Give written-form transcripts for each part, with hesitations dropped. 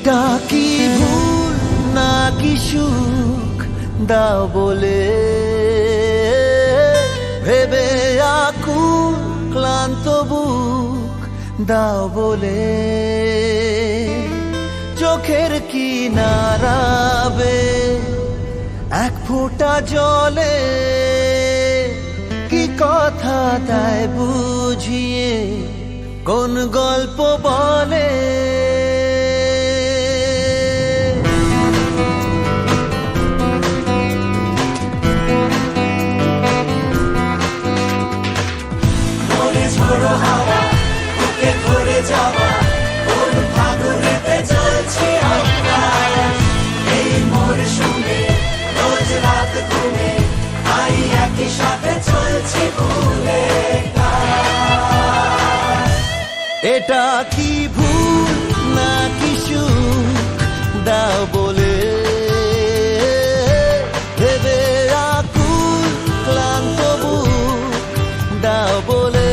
এটা কি ভুল নাকি সুখ দাও বলে ভেবে আকুল ক্লান্ত বুক দাও বলে চোখের কিনারাবে এক ফোঁটা জলে কি কথা দেয় বুঝিয়ে কোন গল্প বলে ঝোড়ো হাওয়া বুকে ধরে যাওয়া কোন ফাগুনেতে চলছি আমরা এই মরশুমে রোজ রাত ঘুমে আই একই সাথে চলছি ভুলে এটা কি ভুল নাকি সুখ দাও বলে ভেবে আকুল ক্লান্ত বুক দাও বলে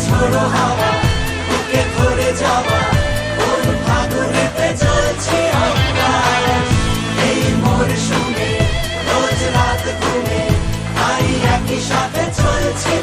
ঝোড়ো হাওয়া বুকে ধরে যাওয়া কোন ফাগুনেতে চলছি আমরা এই মরশুমে রোজ রাত ঘুমে আই একই সাথে চলছি